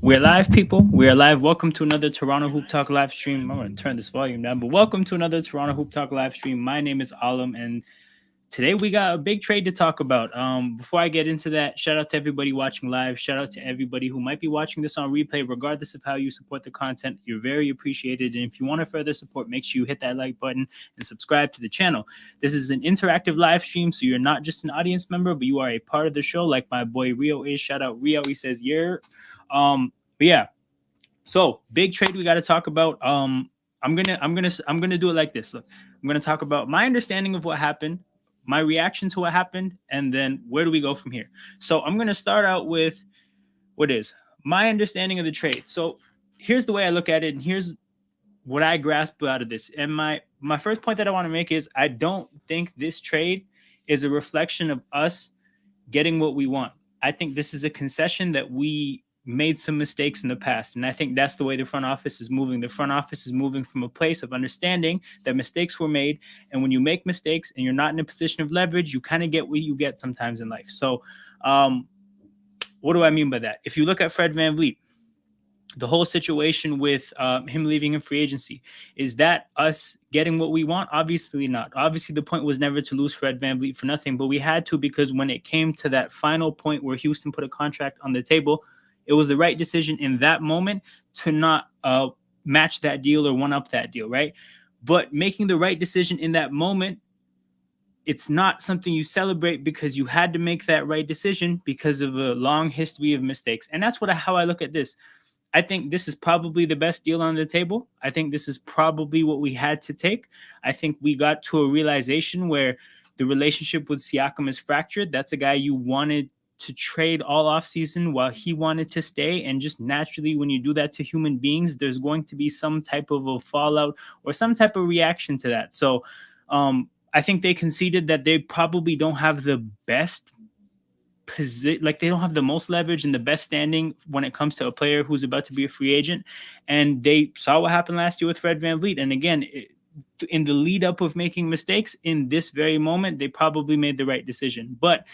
We're live, people. We are live. Welcome to another Toronto Hoop Talk live stream. I'm going to turn this volume down, but welcome to another Toronto Hoop Talk live stream. My name is Alam, and today we got a big trade to talk about. Before I get into that, shout out to everybody watching live. Shout out to everybody who might be watching this on replay, regardless of how you support the content. You're very appreciated. And if you want to further support, make sure you hit that like button and subscribe to the channel. This is an interactive live stream, so you're not just an audience member, but you are a part of the show, like my boy Rio is. Shout out Rio. He says, "Yeah." But yeah, so big trade we got to talk about. I'm gonna do it like this. Look, I'm gonna talk about my understanding of what happened, my reaction to what happened, and then where do we go from here. So I'm gonna start out with what is my understanding of the trade. So here's the way I look at it, and here's what I grasp out of this. And my first point that I want to make is I don't think this trade is a reflection of us getting what we want. I think this is a concession that we made some mistakes in the past. And I think that's the way the front office is moving. The front office is moving from a place of understanding that mistakes were made. And when you make mistakes and you're not in a position of leverage, you kind of get what you get sometimes in life. So what do I mean by that? If you look at Fred VanVleet, the whole situation with him leaving in free agency, is that us getting what we want? Obviously not. Obviously, the point was never to lose Fred VanVleet for nothing, but we had to, because when it came to that final point where Houston put a contract on the table, it was the right decision in that moment to not match that deal or one up that deal, right? But making the right decision in that moment, it's not something you celebrate, because you had to make that right decision because of a long history of mistakes. And that's how I look at this. I think this is probably the best deal on the table. I think this is probably what we had to take. I think we got to a realization where the relationship with Siakam is fractured. That's a guy you wanted to trade all off season while he wanted to stay. And just naturally, when you do that to human beings, there's going to be some type of a fallout or some type of reaction to that. So I think they conceded that they probably don't have the best like they don't have the most leverage and the best standing when it comes to a player who's about to be a free agent. And they saw what happened last year with Fred VanVleet. And again, in the lead up of making mistakes in this very moment, they probably made the right decision. But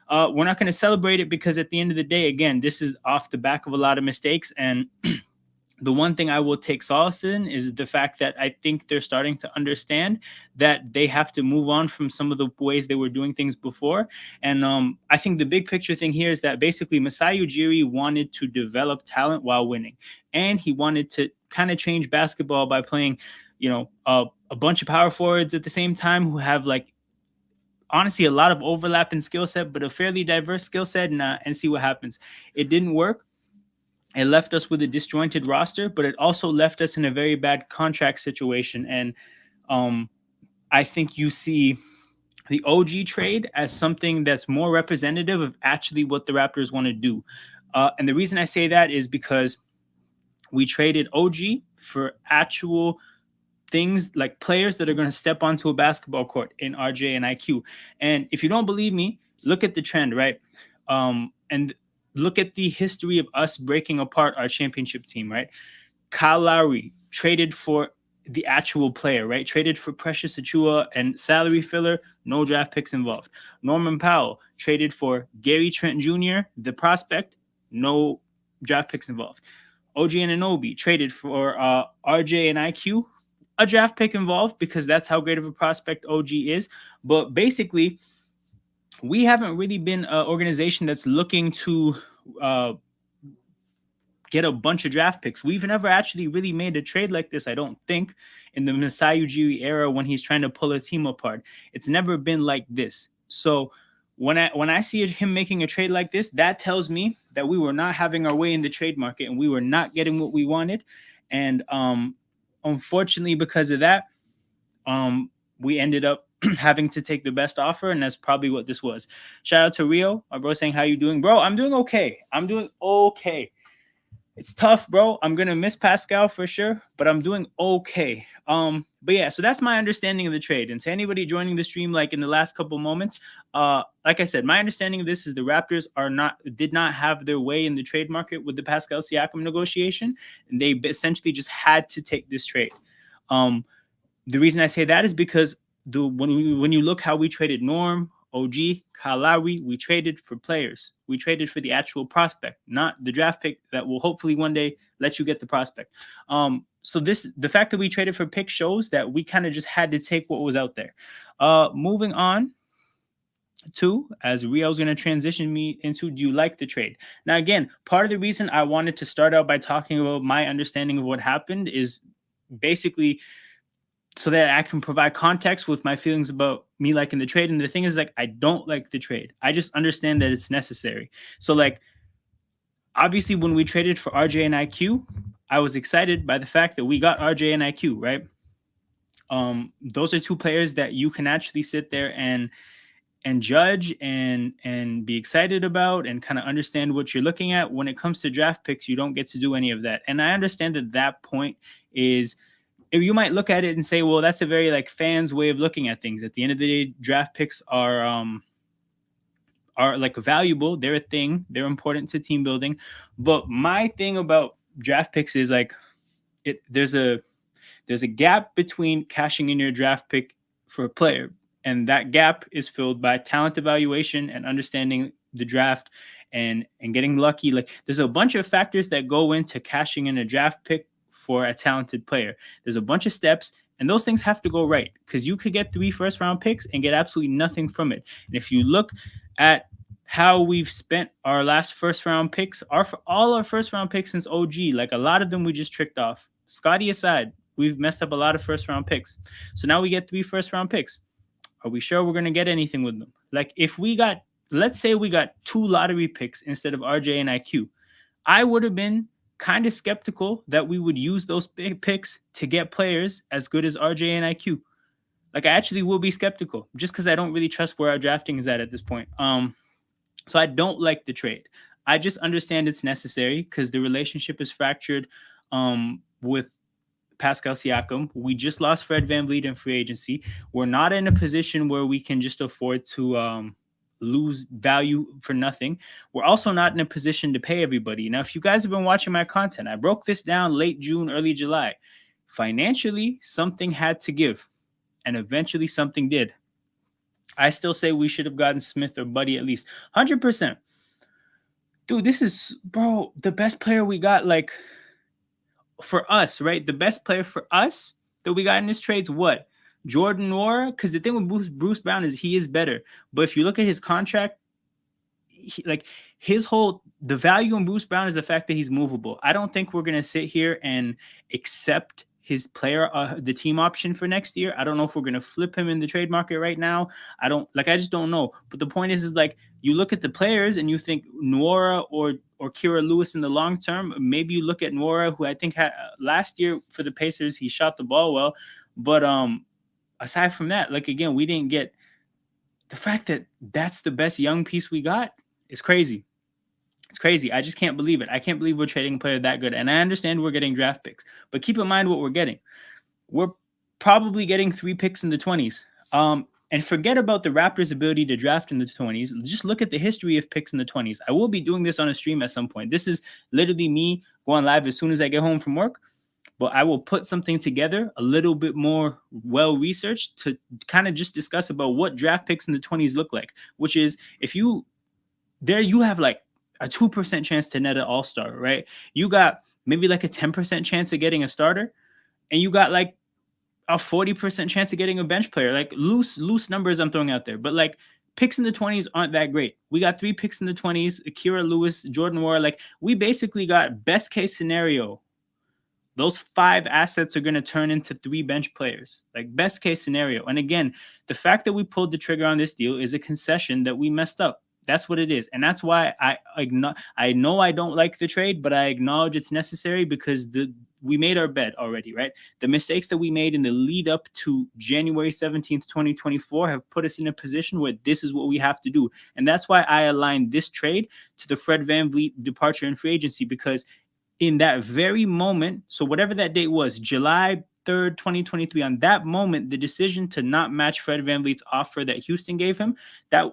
we're not going to celebrate it, because at the end of the day, again, this is off the back of a lot of mistakes. And the one thing I will take solace in is the fact that I think they're starting to understand that they have to move on from some of the ways they were doing things before. And I think the big picture thing here is that basically Masai Ujiri wanted to develop talent while winning. And he wanted to kind of change basketball by playing, a bunch of power forwards at the same time who have, like, honestly, a lot of overlap in skill set, but a fairly diverse skill set, and see what happens. It didn't work. It left us with a disjointed roster, but it also left us in a very bad contract situation. And I think you see the OG trade as something that's more representative of actually what the Raptors want to do. And the reason I say that is because we traded OG for actual things, like players that are going to step onto a basketball court in RJ and IQ. And if you don't believe me, look at the trend, right? And look at the history of us breaking apart our championship team, right? Kyle Lowry traded for the actual player, right? Traded for Precious Achiuwa and salary filler, no draft picks involved. Norman Powell traded for Gary Trent Jr., the prospect, no draft picks involved. OG Anunoby traded for RJ and IQ, a draft pick involved, because that's how great of a prospect OG is. But basically, we haven't really been an organization that's looking to get a bunch of draft picks. We've never actually really made a trade like this, I don't think, in the Masai Ujiri era when he's trying to pull a team apart. It's never been like this. So when I see him making a trade like this, that tells me that we were not having our way in the trade market and we were not getting what we wanted. And unfortunately, because of that, we ended up having to take the best offer, and that's probably what this was. Shout out to Rio, my bro, saying, how you doing? Bro, I'm doing okay. It's tough, bro. I'm going to miss Pascal for sure, but I'm doing okay. But yeah, so that's my understanding of the trade. And to anybody joining the stream, like in the last couple moments, like I said, my understanding of this is the Raptors did not have their way in the trade market with the Pascal Siakam negotiation. And they essentially just had to take this trade. The reason I say that is because when you look how we traded Norm, OG, Kyle Lowry, we traded for players. We traded for the actual prospect, not the draft pick that will hopefully one day let you get the prospect. So the fact that we traded for picks shows that we kind of just had to take what was out there. Moving on to, as Rio's going to transition me into, do you like the trade? Now, again, part of the reason I wanted to start out by talking about my understanding of what happened is basically so that I can provide context with my feelings about me liking the trade. And the thing is, like, I don't like the trade. I just understand that it's necessary. So, like, obviously, when we traded for RJ and IQ, I was excited by the fact that we got RJ and IQ, right? Those are two players that you can actually sit there and judge and be excited about and kind of understand what you're looking at. When it comes to draft picks, you don't get to do any of that. And I understand that point is, you might look at it and say, well, that's a very like fans way of looking at things. At the end of the day, draft picks are like valuable. They're a thing. They're important to team building. But my thing about draft picks is like there's a gap between cashing in your draft pick for a player, and that gap is filled by talent evaluation and understanding the draft and getting lucky. Like, there's a bunch of factors that go into cashing in a draft pick for a talented player. There's a bunch of steps, and those things have to go right, because you could get 3 first-round picks and get absolutely nothing from it. And if you look at how we've spent our last first-round picks, all our first-round picks since OG, like a lot of them we just tricked off. Scotty aside, we've messed up a lot of first-round picks. So now we get 3 first-round picks. Are we sure we're going to get anything with them? Like, if we got, let's say we got 2 lottery picks instead of RJ and IQ, I would have been kind of skeptical that we would use those picks to get players as good as RJ and IQ. Like, I actually will be skeptical just because I don't really trust where our drafting is at this point. So I don't like the trade. I just understand it's necessary because the relationship is fractured with Pascal Siakam. We just lost Fred VanVleet in free agency. We're not in a position where we can just afford to lose value for nothing. We're also not in a position to pay everybody. Now, if you guys have been watching my content, I broke this down late June, early July. Financially, something had to give, and eventually something did. I still say we should have gotten Smith or Buddy at least 100%. Dude, this is, bro, the best player we got, like, for us, right? The best player for us that we got in this trade's what? Jordan Nwora? Because the thing with Bruce Brown is he is better. But if you look at his contract, the value in Bruce Brown is the fact that he's movable. I don't think we're going to sit here and accept his player, the team option for next year. I don't know if we're going to flip him in the trade market right now. I just don't know. But the point is like, you look at the players and you think Nwora or Kira Lewis in the long term. Maybe you look at Nwora, who I think had last year for the Pacers, he shot the ball well. But aside from that, like, again, we didn't get the fact that that's the best young piece we got is crazy. It's crazy. I just can't believe it. I can't believe we're trading a player that good. And I understand we're getting draft picks, but keep in mind what we're getting. We're probably getting 3 picks in the 20s. And forget about the Raptors' ability to draft in the 20s. Just look at the history of picks in the 20s. I will be doing this on a stream at some point. This is literally me going live as soon as I get home from work. But I will put something together a little bit more well-researched to kind of just discuss about what draft picks in the 20s look like, which is if you have like a 2% chance to net an all-star, right? You got maybe like a 10% chance of getting a starter, and you got like a 40% chance of getting a bench player. Like loose numbers I'm throwing out there, but like picks in the 20s aren't that great. We got 3 picks in the 20s, Akira Lewis, Jordan Nwora. Like, we basically got best case scenario. Those 5 assets are going to turn into 3 bench players, like best case scenario. And again, the fact that we pulled the trigger on this deal is a concession that we messed up. That's what it is. And that's why I know I don't like the trade, but I acknowledge it's necessary because we made our bet already, right? The mistakes that we made in the lead up to January 17th, 2024 have put us in a position where this is what we have to do. And that's why I aligned this trade to the Fred VanVleet departure in free agency, because in that very moment, so whatever that date was, July 3rd, 2023, on that moment, the decision to not match Fred VanVleet's offer that Houston gave him,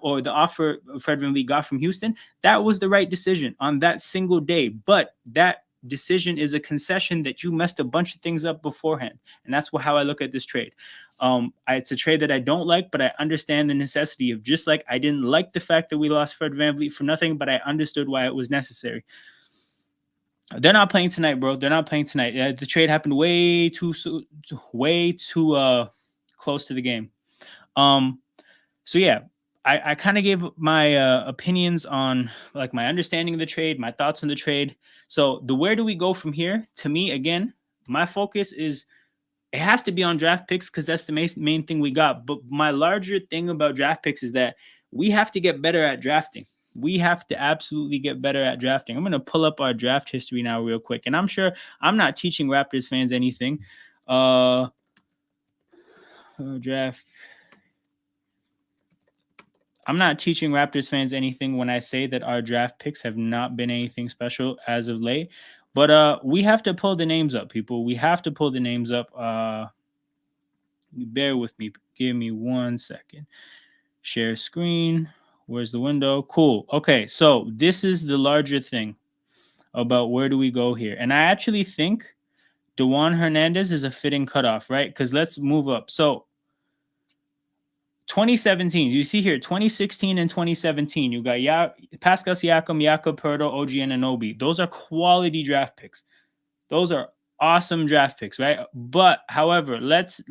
or the offer Fred VanVleet got from Houston, that was the right decision on that single day. But that decision is a concession that you messed a bunch of things up beforehand. And that's how I look at this trade. It's a trade that I don't like, but I understand the necessity of, just like I didn't like the fact that we lost Fred VanVleet for nothing, but I understood why it was necessary. They're not playing tonight, bro. They're not playing tonight. The trade happened way too close to the game. So yeah, I kind of gave my opinions on like my understanding of the trade, my thoughts on the trade. So where do we go from here? To me, again, my focus is it has to be on draft picks because that's the main thing we got. But my larger thing about draft picks is that we have to get better at drafting. We have to absolutely get better at drafting. I'm going to pull up our draft history now real quick. And I'm sure I'm not teaching Raptors fans anything. Draft. I'm not teaching Raptors fans anything when I say that our draft picks have not been anything special as of late. But we have to pull the names up, people. We have to pull the names up. Bear with me. Give me 1 second. Share screen. Where's the window? Cool. Okay, so this is the larger thing about where do we go here. And I actually think DeJuan Hernandez is a fitting cutoff, right? Because let's move up. So 2017, you see here, 2016 and 2017, you got Pascal Siakam, Jakob Poeltl, OG Anunoby. Those are quality draft picks. Those are awesome draft picks, right? But however, let's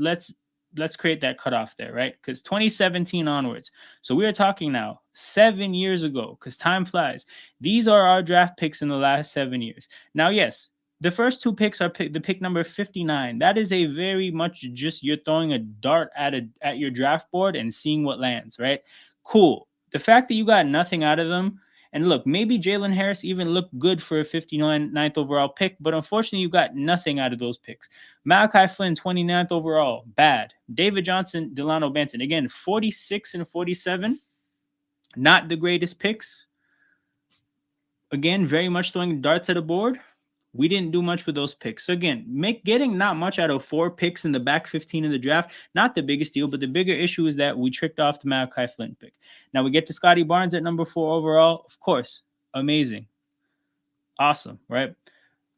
create that cutoff there, right? Because 2017 onwards. So we are talking now 7 years ago, because time flies. These are our draft picks in the last 7 years. Now, yes, the first two picks are the pick number 59. That is a very much just you're throwing a dart at your draft board and seeing what lands, right? Cool. The fact that you got nothing out of them, and look, maybe Jalen Harris even looked good for a 59th overall pick, but unfortunately you got nothing out of those picks. Malachi Flynn, 29th overall, bad. David Johnson, Delano Banton, again, 46 and 47, not the greatest picks. Again, very much throwing darts at a board. We didn't do much with those picks. So again, getting not much out of 4 picks in the back 15 of the draft, not the biggest deal, but the bigger issue is that we tricked off the Malachi Flynn pick. Now we get to Scotty Barnes at number 4 overall. Of course, amazing. Awesome, right?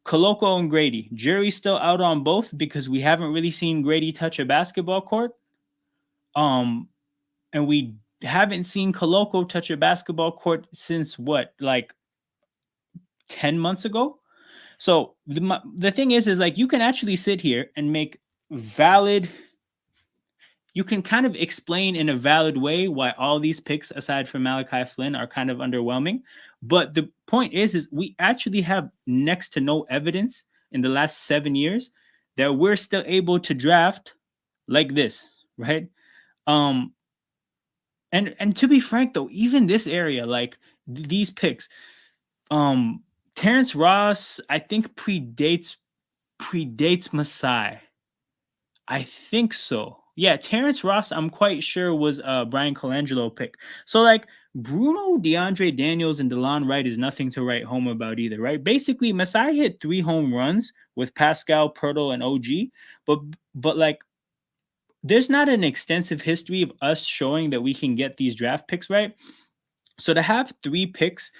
Koloko and Grady. Jury's still out on both because we haven't really seen Grady touch a basketball court. And we haven't seen Koloko touch a basketball court since what, like 10 months ago? So the thing is like you can actually sit here and make valid, you can kind of explain in a valid way why all these picks aside from Malachi Flynn are kind of underwhelming. But the point is we actually have next to no evidence in the last 7 years that we're still able to draft like this, right? And to be frank though, even this area, like these picks, Terrence Ross, I think predates Masai. I think so. Yeah, Terrence Ross, I'm quite sure was a Brian Colangelo pick. So like Bruno, DeAndre Daniels, and DeLon Wright is nothing to write home about either, right? Basically, Masai hit 3 home runs with Pascal, Poeltl, and OG, but like there's not an extensive history of us showing that we can get these draft picks right. So to have 3 picks,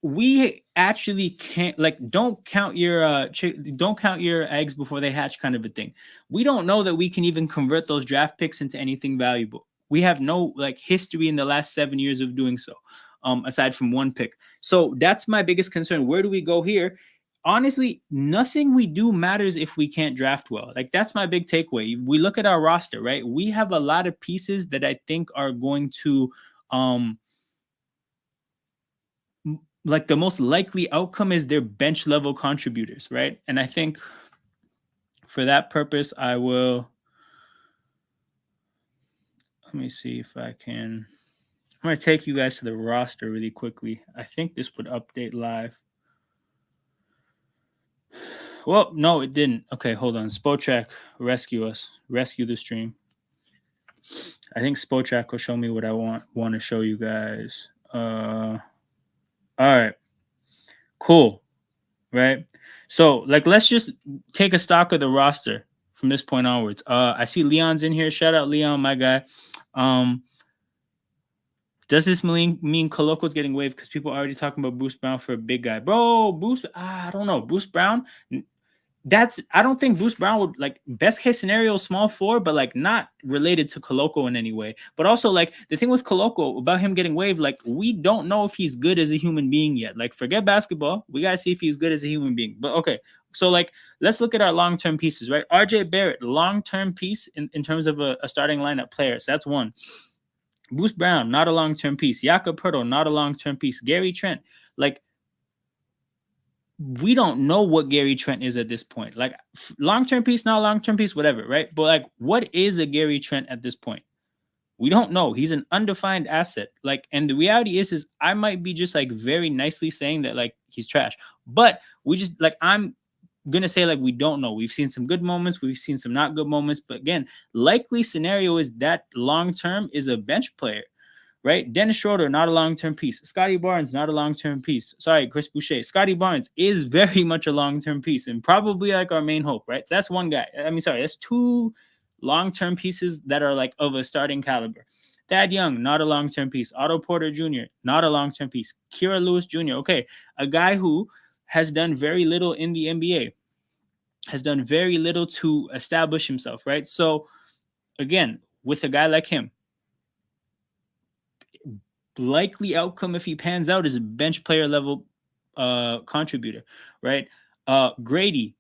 we actually can't, like, don't count your eggs before they hatch kind of a thing. We don't know that we can even convert those draft picks into anything valuable. We have no like history in the last 7 years of doing so, aside from 1 pick. So that's my biggest concern. Where do we go here? Honestly, nothing we do matters if we can't draft well. Like that's my big takeaway. We look at our roster, right? We have a lot of pieces that I think are going to like the most likely outcome is they're bench level contributors, right? And I think for that purpose, I will, let me see if I can, I'm going to take you guys to the roster really quickly. I think this would update live. Well, no, it didn't. Okay, hold on. Spotrac, rescue us. Rescue the stream. I think Spotrac will show me what I want to show you guys. All right, cool, right? So like, let's just take a stock of the roster from this point onwards. I see Leon's in here. Shout out Leon, my guy. Does this mean Coloco's getting waived? Because people are already talking about Bruce Brown for a big guy. Bro, I don't know. Bruce Brown, I don't think Bruce Brown would, like, best case scenario small forward, but like not related to Coloco in any way. But also, like, the thing with Coloco about him getting waived, like, we don't know if he's good as a human being yet. Like, forget basketball, we gotta see if he's good as a human being. But okay, so like, let's look at our long-term pieces, right? RJ Barrett, long-term piece in terms of a starting lineup player. So that's one. Bruce Brown, not a long-term piece. Jakob Poeltl, not a long-term piece. Gary Trent, like, we don't know what Gary Trent is at this point. Like, long-term piece, not long-term piece, whatever, right? But like, what is a Gary Trent at this point? We don't know. He's an undefined asset. Like, and the reality is I might be just like very nicely saying that like he's trash. But we just, like, I'm gonna say, like, we don't know. We've seen some good moments, we've seen some not good moments. But again, likely scenario is that long-term is a bench player. Right? Dennis Schroeder, not a long-term piece. Scotty Barnes, not a long-term piece. Sorry, Chris Boucher. Scotty Barnes is very much a long-term piece and probably like our main hope, right? So that's one guy. I mean, sorry, that's two long-term pieces that are like of a starting caliber. Thad Young, not a long-term piece. Otto Porter Jr., not a long-term piece. Kira Lewis Jr., okay, a guy who has done very little in the NBA, has done very little to establish himself, right? So again, with a guy like him, likely outcome if he pans out is a bench player level contributor, right? Grady,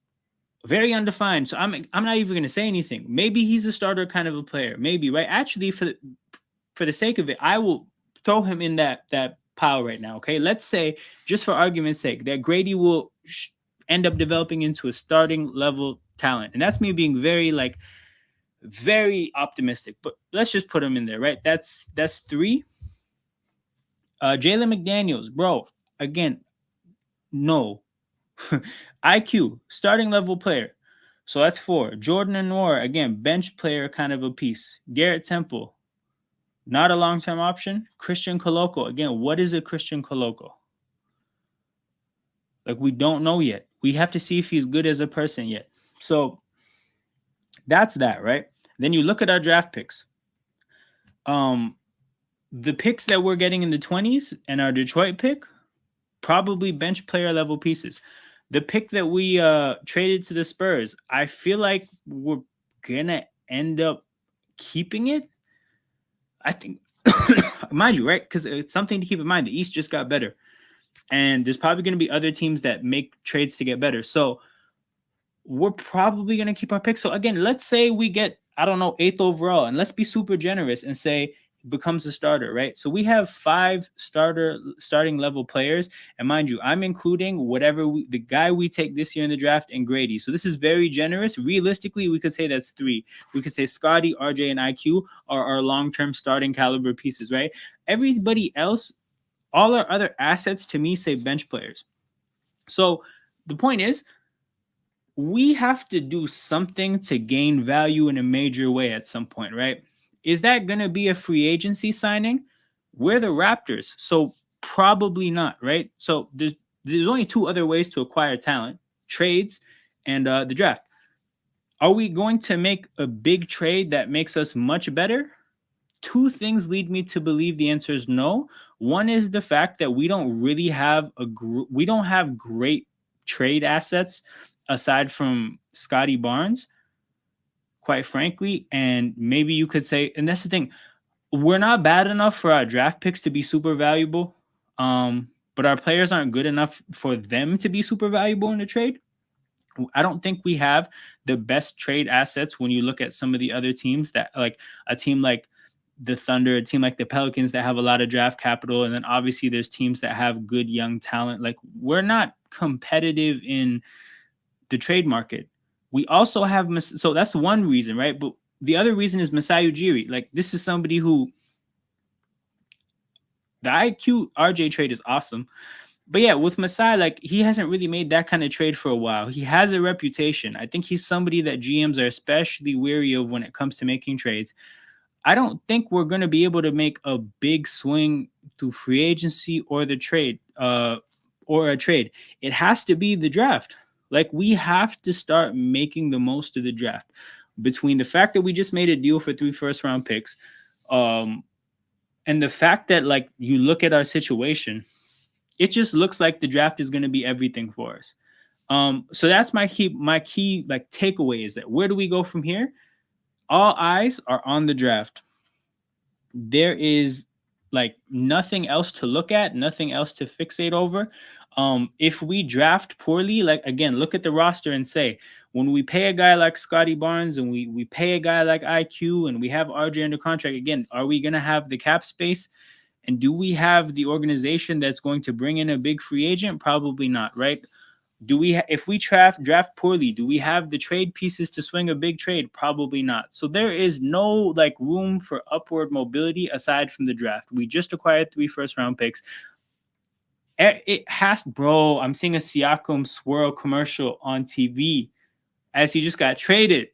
very undefined. So I'm not even going to say anything. Maybe he's a starter kind of a player. Maybe, right? Actually, for the sake of it, I will throw him in that pile right now. Okay, let's say, just for argument's sake, that Grady will end up developing into a starting level talent, and that's me being very optimistic. But let's just put him in there, right? That's three. Jalen McDaniels, bro, again, no. IQ, starting level player. So that's four. Jordan and Nwora, again, bench player kind of a piece. Garrett Temple, not a long-term option. Christian Coloco, again, what is a Christian Coloco? Like, we don't know yet. We have to see if he's good as a person yet. So that's that, right? Then you look at our draft picks. The picks that we're getting in the 20s and our Detroit pick, probably bench player level pieces. The pick that we traded to the Spurs, I feel like we're gonna end up keeping it. I think, mind you, right? Because it's something to keep in mind. The East just got better, and there's probably going to be other teams that make trades to get better. So we're probably going to keep our pick. So again, let's say we get, I don't know, 8th overall, and let's be super generous and say becomes a starter, right? So we have 5 starting level players, and mind you, I'm including the guy we take this year in the draft and Grady. So this is very generous. Realistically, we could say that's 3. We could say Scotty, RJ, and IQ are our long-term starting caliber pieces, right? Everybody else, all our other assets, to me, say bench players. So the point is, we have to do something to gain value in a major way at some point, right? Is that going to be a free agency signing? We're the Raptors, so probably not, right? So there's only 2 other ways to acquire talent: trades and the draft. Are we going to make a big trade that makes us much better? 2 things lead me to believe the answer is no. One is the fact that we don't really have we don't have great trade assets aside from Scotty Barnes, quite frankly. And maybe you could say, and that's the thing, we're not bad enough for our draft picks to be super valuable, but our players aren't good enough for them to be super valuable in a trade. I don't think we have the best trade assets when you look at some of the other teams, that like a team like the Thunder, a team like the Pelicans that have a lot of draft capital. And then obviously there's teams that have good young talent. Like, we're not competitive in the trade market. We also have, so that's one reason, right? But the other reason is Masai Ujiri. Like, this is somebody who, the IQ RJ trade is awesome. But yeah, with Masai, like, he hasn't really made that kind of trade for a while. He has a reputation. I think he's somebody that GMs are especially wary of when it comes to making trades. I don't think we're going to be able to make a big swing through free agency or the trade, or a trade. It has to be the draft. Like, we have to start making the most of the draft. Between the fact that we just made a deal for 3 first-round picks, And the fact that like you look at our situation, it just looks like the draft is going to be everything for us. So that's my key like takeaway is that where do we go from here? All eyes are on the draft. There is like nothing else to look at, nothing else to fixate over. If we draft poorly, like again, look at the roster and say, when we pay a guy like Scotty Barnes and we pay a guy like IQ and we have RJ under contract, again, are we gonna have the cap space? And do we have the organization that's going to bring in a big free agent? Probably not, right? If we draft poorly, do we have the trade pieces to swing a big trade? Probably not. So there is no like room for upward mobility aside from the draft. We just acquired 3 first round picks. It has, bro. I'm seeing a Siakam swirl commercial on TV as he just got traded.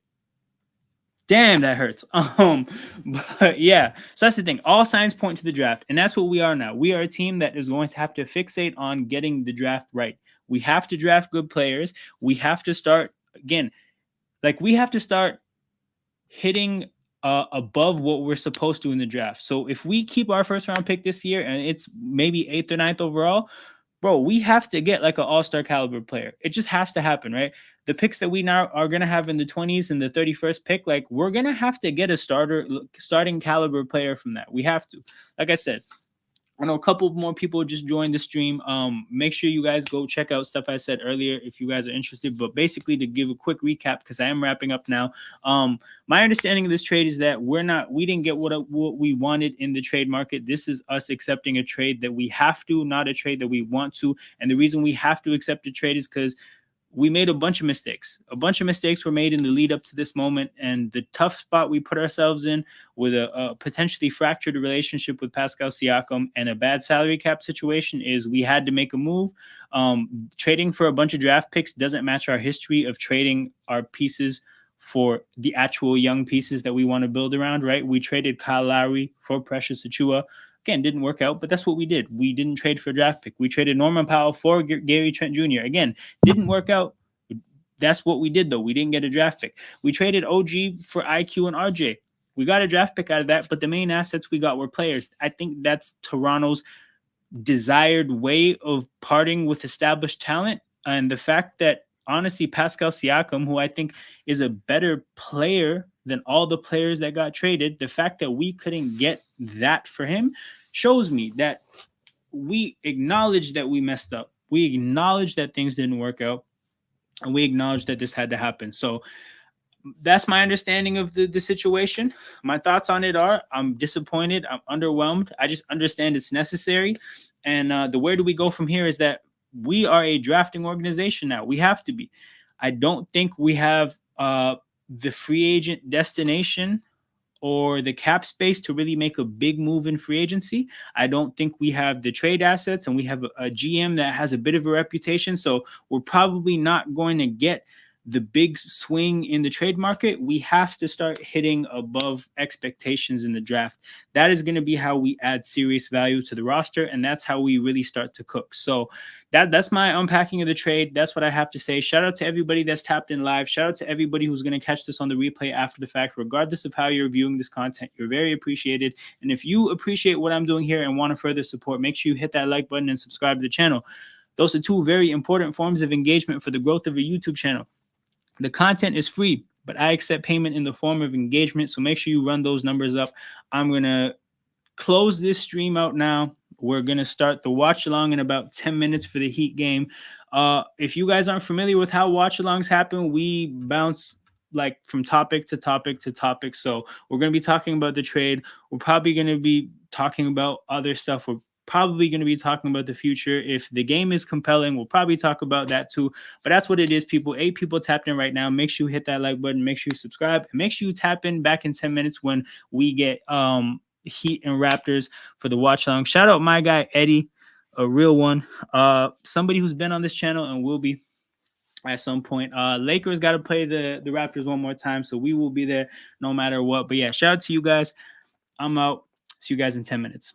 Damn, that hurts. But yeah, so that's the thing. All signs point to the draft, and that's what we are now. We are a team that is going to have to fixate on getting the draft right. We have to draft good players. We have to start again, like we have to start hitting above what we're supposed to in the draft. So if we keep our first round pick this year and it's maybe 8th or 9th overall, bro, we have to get like an all-star caliber player. It just has to happen, right? The picks that we now are going to have in the 20s and the 31st pick, like we're going to have to get a starting caliber player from that. We have to. Like I said, I know a couple more people just joined the stream. Make sure you guys go check out stuff I said earlier if you guys are interested. But basically, to give a quick recap, because I am wrapping up now. My understanding of this trade is that we didn't get what we wanted in the trade market. This is us accepting a trade that we have to, not a trade that we want to. And the reason we have to accept a trade is because we made a bunch of mistakes. A bunch of mistakes were made in the lead up to this moment, and the tough spot we put ourselves in with a potentially fractured relationship with Pascal Siakam and a bad salary cap situation is we had to make a move. Trading for a bunch of draft picks doesn't match our history of trading our pieces for the actual young pieces that we want to build around, right? We traded Kyle Lowry for Precious Achiuwa. Again, didn't work out, but that's what we did. We didn't trade for a draft pick. We traded Norman Powell for Gary Trent Jr. Again, didn't work out. That's what we did, though. We didn't get a draft pick. We traded OG for IQ and RJ. We got a draft pick out of that, but the main assets we got were players. I think that's Toronto's desired way of parting with established talent. And the fact that, honestly, Pascal Siakam, who I think is a better player than all the players that got traded, the fact that we couldn't get that for him shows me that we acknowledge that we messed up. We acknowledge that things didn't work out, and we acknowledge that this had to happen. So that's my understanding of the situation. My thoughts on it are I'm disappointed. I'm underwhelmed. I just understand it's necessary. And the where do we go from here is that we are a drafting organization now. We have to be. I don't think we have the free agent destination or the cap space to really make a big move in free agency. I don't think we have the trade assets, and we have a GM that has a bit of a reputation. So we're probably not going to get the big swing in the trade market. We have to start hitting above expectations in the draft. That is going to be how we add serious value to the roster, and that's how we really start to cook. So that's my unpacking of the trade. That's what I have to say. Shout out to everybody that's tapped in live. Shout out to everybody who's going to catch this on the replay after the fact. Regardless of how you're viewing this content, you're very appreciated. And if you appreciate what I'm doing here and want to further support, make sure you hit that like button and subscribe to the channel. Those are 2 very important forms of engagement for the growth of a YouTube channel. The content is free, but I accept payment in the form of engagement. So make sure you run those numbers up. I'm going to close this stream out now. We're going to start the watch along in about 10 minutes for the Heat game. If you guys aren't familiar with how watch alongs happen, we bounce like from topic to topic to topic. So we're going to be talking about the trade. We're probably going to be talking about other stuff. We're probably going to be talking about the future. If the game is compelling, we'll probably talk about that too. But that's what it is, people. 8 people tapped in right now. Make sure you hit that like button. Make sure you subscribe. And make sure you tap in back in 10 minutes when we get Heat and Raptors for the watch along. Shout out my guy Eddie, a real one. Somebody who's been on this channel and will be at some point. Lakers got to play the Raptors one more time, so we will be there no matter what. But yeah, shout out to you guys. I'm out. See you guys in 10 minutes.